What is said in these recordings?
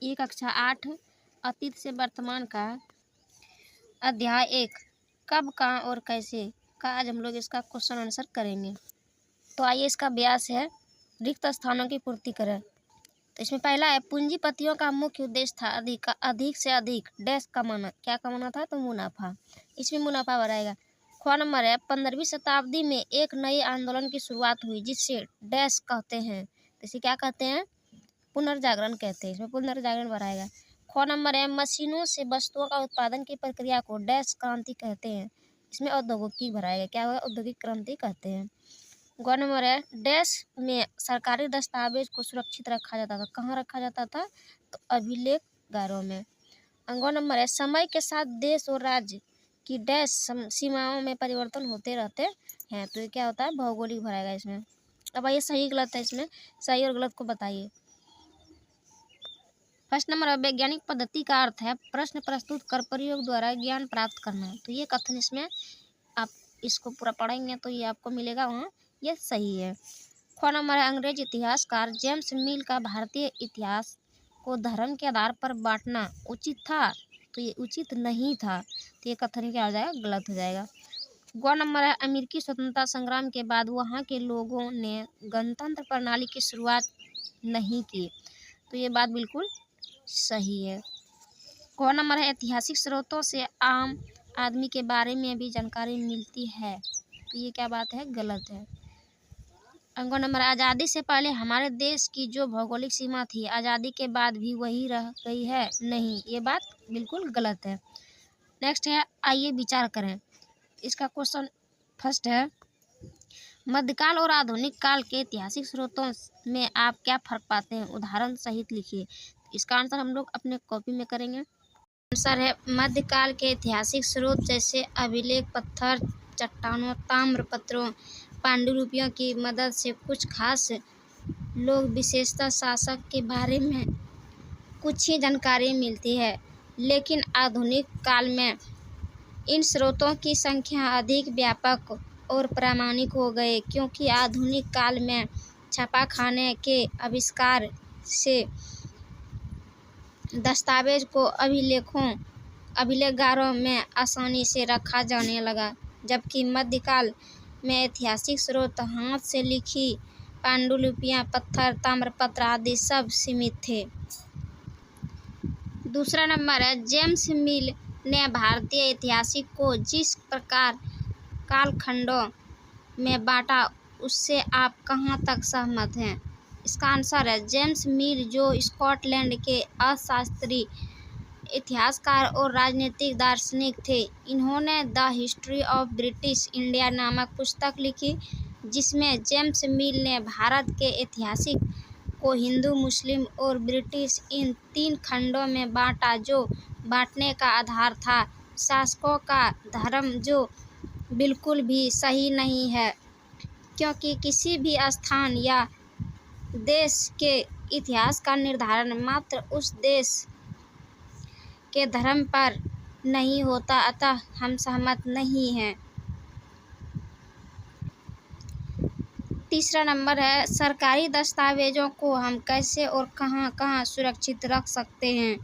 ये कक्षा 8 अतीत से वर्तमान का अध्याय 1 कब, कहाँ और कैसे का आज हम लोग इसका क्वेश्चन आंसर करेंगे। तो आइए, इसका अभ्यास है रिक्त स्थानों की पूर्ति करें। तो इसमें पहला है पूंजीपतियों का मुख्य उद्देश्य था अधिक से अधिक डैश कमाना। क्या कमाना था? तो मुनाफा। इसमें मुनाफा बढ़ाएगा। ख नंबर है 15वीं शताब्दी में एक नए आंदोलन की शुरुआत हुई जिसे डैश कहते हैं। तो इसे क्या कहते हैं? पुनर्जागरण कहते हैं। इसमें पुनर्जागरण बढ़ाएगा। ख नंबर है मशीनों से वस्तुओं का उत्पादन की प्रक्रिया को डैश क्रांति कहते हैं। इसमें औद्योगिक बढ़ाएगा। क्या होगा? औद्योगिक क्रांति कहते हैं। ग नंबर है डैश में सरकारी दस्तावेज को सुरक्षित रखा जाता था। कहाँ रखा जाता था? तो अभिलेखागारों में। ग नंबर है समय के साथ देश और राज्य की डैश सीमाओं में परिवर्तन होते रहते हैं। तो ये क्या होता है? भौगोलिक भराएगा इसमें। अब आइए सही गलत है, इसमें सही और गलत को बताइए। फर्स्ट नंबर है वैज्ञानिक पद्धति का अर्थ है प्रश्न प्रस्तुत कर प्रयोग द्वारा ज्ञान प्राप्त करना। तो ये कथन इसमें आप इसको पूरा पढ़ेंगे तो ये आपको मिलेगा वहाँ, ये सही है। ख नंबर है अंग्रेज इतिहासकार जेम्स मिल का भारतीय इतिहास को धर्म के आधार पर बांटना उचित था। तो ये उचित नहीं था। तो ये कथन क्या हो जाएगा? गलत हो जाएगा। ग नंबर है अमेरिकी स्वतंत्रता संग्राम के बाद वहाँ के लोगों ने गणतंत्र प्रणाली की शुरुआत नहीं की। तो ये बात बिल्कुल सही है। क नंबर है ऐतिहासिक स्रोतों से आम आदमी के बारे में भी जानकारी मिलती है। तो ये क्या बात है? गलत है। ग नंबर आज़ादी से पहले हमारे देश की जो भौगोलिक सीमा थी आज़ादी के बाद भी वही रह गई है। नहीं, ये बात बिल्कुल गलत है। नेक्स्ट है आइए विचार करें। इसका क्वेश्चन फर्स्ट है मध्यकाल और आधुनिक काल के ऐतिहासिक स्रोतों में आप क्या फर्क पाते हैं? उदाहरण सहित लिखिए। इसका आंसर हम लोग अपने कॉपी में करेंगे। आंसर है मध्यकाल के ऐतिहासिक स्रोत जैसे अभिलेख, पत्थर, चट्टानों, ताम्रपत्रों, पांडुलिपियों की मदद से कुछ खास लोग विशेषतः शासक के बारे में कुछ ही जानकारी मिलती है। लेकिन आधुनिक काल में इन स्रोतों की संख्या अधिक व्यापक और प्रामाणिक हो गए क्योंकि आधुनिक काल में छापाखाने के आविष्कार से दस्तावेज को अभिलेखागारों में आसानी से रखा जाने लगा, जबकि मध्यकाल में ऐतिहासिक स्रोत हाथ से लिखी पांडुलिपियां, पत्थर, ताम्रपत्र आदि सब सीमित थे। दूसरा नंबर है जेम्स मिल ने भारतीय इतिहास को जिस प्रकार कालखंडों में बांटा उससे आप कहाँ तक सहमत हैं? इसका आंसर है जेम्स मिल जो स्कॉटलैंड के अर्थशास्त्री, इतिहासकार और राजनीतिक दार्शनिक थे। इन्होंने the history of British India नामक पुस्तक लिखी जिसमें जेम्स मिल ने भारत के इतिहास को हिंदू, मुस्लिम और ब्रिटिश इन 3 खंडों में बांटा। जो बांटने का आधार था शासकों का धर्म, जो बिल्कुल भी सही नहीं है क्योंकि किसी भी स्थान या देश के इतिहास का निर्धारण मात्र उस देश के धर्म पर नहीं होता, अतः हम सहमत नहीं हैं। तीसरा नंबर है सरकारी दस्तावेजों को हम कैसे और कहां कहां सुरक्षित रख सकते हैं?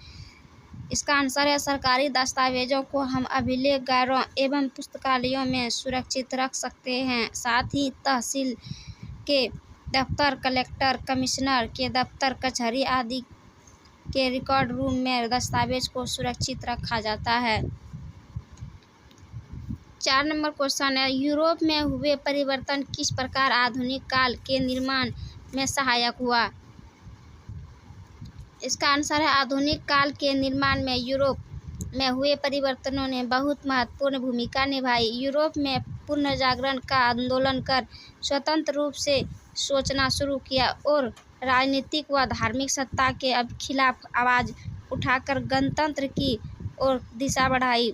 इसका आंसर है सरकारी दस्तावेजों को हम अभिलेखागारों एवं पुस्तकालयों में सुरक्षित रख सकते हैं। साथ ही तहसील के दफ्तर, कलेक्टर, कमिश्नर के दफ्तर, कचहरी आदि के रिकॉर्ड रूम में दस्तावेज को सुरक्षित रखा जाता है। 4 नंबर क्वेश्चन है यूरोप में हुए परिवर्तन किस प्रकार आधुनिक काल के निर्माण में सहायक हुआ? इसका आंसर है आधुनिक काल के निर्माण में यूरोप में हुए परिवर्तनों ने बहुत महत्वपूर्ण भूमिका निभाई। यूरोप में पुनर्जागरण का आंदोलन कर स्वतंत्र रूप से सोचना शुरू किया और राजनीतिक व धार्मिक सत्ता के खिलाफ आवाज उठाकर गणतंत्र की ओर दिशा बढ़ाई।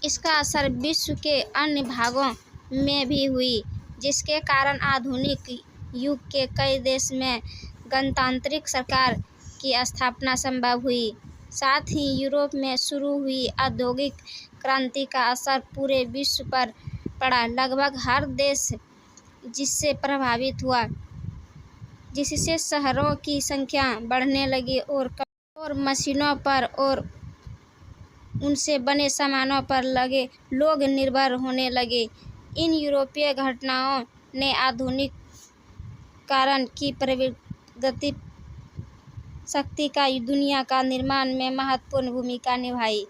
इसका असर विश्व के अन्य भागों में भी हुई, जिसके कारण आधुनिक युग के कई देश में गणतांत्रिक सरकार की स्थापना संभव हुई। साथ ही यूरोप में शुरू हुई औद्योगिक क्रांति का असर पूरे विश्व पर पड़ा। लगभग हर देश जिससे प्रभावित हुआ, जिससे शहरों की संख्या बढ़ने लगी और और मशीनों पर और उनसे बने सामानों पर लगे लोग निर्भर होने लगे। इन यूरोपीय घटनाओं ने आधुनिकीकरण की प्रगति शक्ति का दुनिया का निर्माण में महत्वपूर्ण भूमिका निभाई।